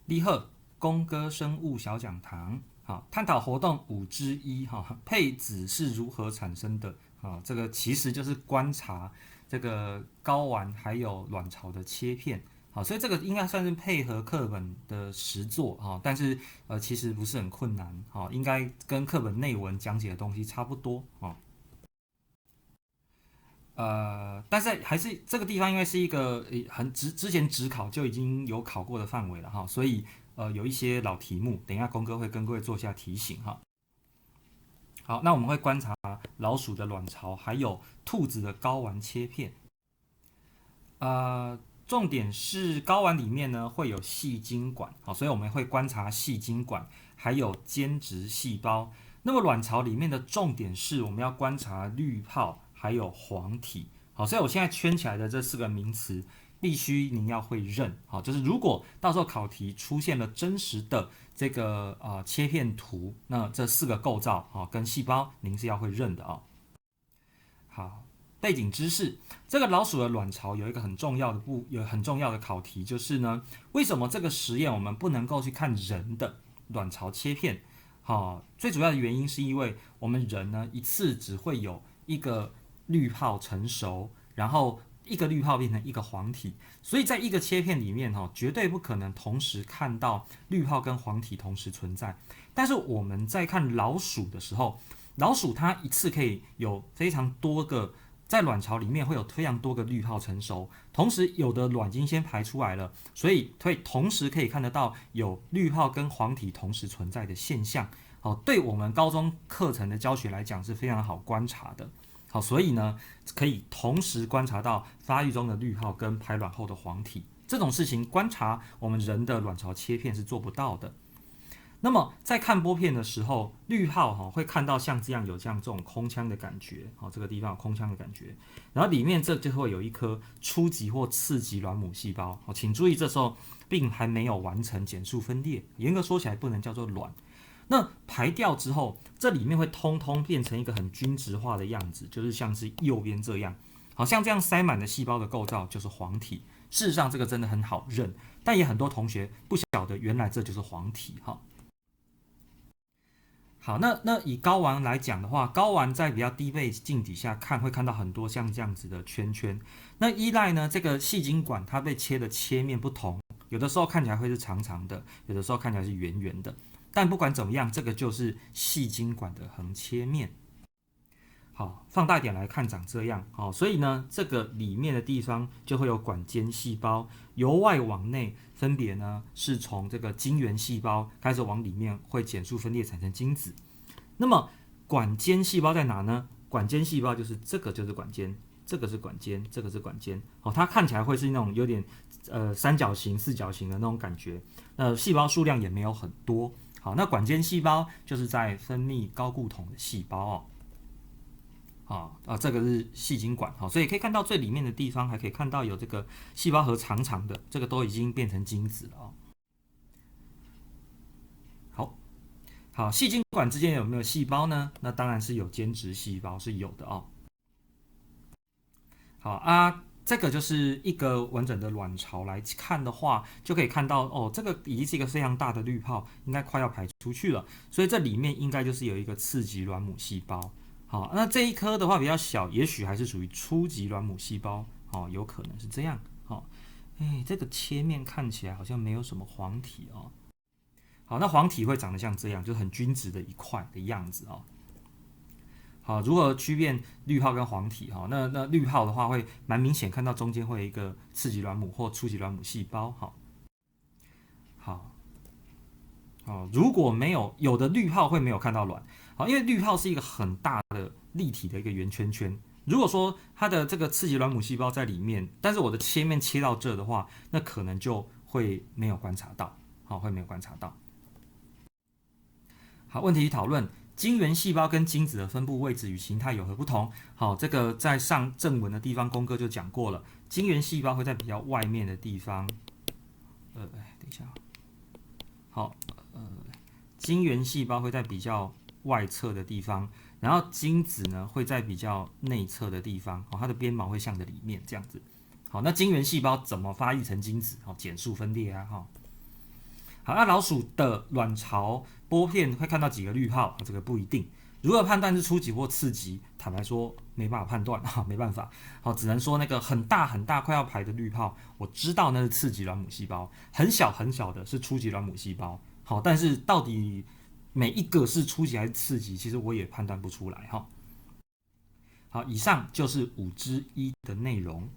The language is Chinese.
立贺公歌生物小讲堂，好，探讨活动5之一哈，配子是如何产生的？啊，这个其实就是观察这个睾丸还有卵巢的切片。好，所以这个应该算是配合课本的实作哈，但是其实不是很困难，好，应该跟课本内文讲解的东西差不多哦。但是还是这个地方，因为是一个之前职考就已经有考过的范围了哈，所以有一些老题目，等一下公哥会跟各位做下提醒哈。好，那我们会观察老鼠的卵巢，还有兔子的睾丸切片。重点是睾丸里面呢会有细晶管，好，所以我们会观察细晶管，还有间质细胞。那么卵巢里面的重点是我们要观察滤泡，还有黄体。好，所以我现在圈起来的这4个名词，必须您要会认。好，就是如果到时候考题出现了真实的这个切片图，那这4个构造跟细胞，您是要会认的哦。好。背景知识，这个老鼠的卵巢有一个很重要的考题，就是呢，为什么这个实验我们不能够去看人的卵巢切片？好，最主要的原因是因为我们人呢一次只会有一个滤泡成熟，然后一个滤泡变成一个黄体，所以在一个切片里面绝对不可能同时看到滤泡跟黄体同时存在。但是我们在看老鼠的时候，老鼠它一次可以有非常多个。在卵巢里面会有非常多个滤泡成熟，同时有的卵晶先排出来了，所以同时可以看得到有滤泡跟黄体同时存在的现象。好，对我们高中课程的教学来讲是非常好观察的。好，所以呢，可以同时观察到发育中的滤泡跟排卵后的黄体。这种事情观察我们人的卵巢切片是做不到的。那么在看玻片的时候，滤泡会看到像这样有这种空腔的感觉，这个地方有空腔的感觉，然后里面这就会有一颗初级或次级卵母细胞，请注意这时候并还没有完成减数分裂，严格说起来不能叫做卵。那排掉之后，这里面会通通变成一个很均质化的样子，就是像是右边这样，好像这样塞满的细胞的构造就是黄体。事实上这个真的很好认，但也很多同学不晓得原来这就是黄体哈。好，那以睾丸来讲的话，睾丸在比较低倍镜底下看，会看到很多像这样子的圈圈。那依赖呢，这个细晶管它被切的切面不同，有的时候看起来会是长长的，有的时候看起来是圆圆的。但不管怎么样，这个就是细晶管的横切面。好，放大一点来看，长这样。好，所以呢，这个里面的地方就会有管间细胞，由外往内，分别呢是从这个晶圆细胞开始往里面会减数分裂产生精子。那么管间细胞在哪呢？管间细胞就是这个，就是管间，这个是管间，这个是管间。好，它看起来会是那种有点三角形、四角形的那种感觉。细胞数量也没有很多。好，那管间细胞就是在分泌睾固酮的细胞哦。这个是细晶管，好，所以可以看到最里面的地方，还可以看到有这个细胞核长长的，这个都已经变成精子了哦。好，细晶管之间有没有细胞呢？那当然是有间质细胞，是有的哦。好啊，这个就是一个完整的卵巢来看的话，就可以看到哦，这个已经是一个非常大的滤泡，应该快要排出去了，所以这里面应该就是有一个次级卵母细胞。好，那这一颗的话比较小，也许还是属于初级卵母细胞，有可能是这样。这个切面看起来好像没有什么黄体哦。好，那黄体会长得像这样，就是很均质的一块的样子哦。好，如何区辨滤泡跟黄体？那滤泡的话会蛮明显，看到中间会有一个次级卵母或初级卵母细胞。如果没有的滤泡会没有看到卵。好，因为滤泡是一个很大的立体的一个圆圈圈。如果说它的这个次级卵母细胞在里面，但是我的切面切到这的话，那可能就会没有观察到。好，会没有观察到。好，问题讨论：晶圆细胞跟精子的分布位置与形态有何不同？好，这个在上正文的地方，公哥就讲过了。晶圆细胞会在比较外面的地方。等一下。好，晶圆细胞会在比较外侧的地方，然后精子呢会在比较内侧的地方。它的边毛会向着里面这样子。好，那晶圆细胞怎么发育成精子？减数分裂啊。好，那老鼠的卵巢玻片会看到几个滤泡，这个不一定。如何判断是初级或次级？坦白说没办法判断哈，没办法。好，只能说那个很大很大快要排的滤泡，我知道那是次级卵母细胞，很小很小的是初级卵母细胞。好，但是到底每一个是初级还是次级，其实我也判断不出来哈。好，以上就是5之1的内容。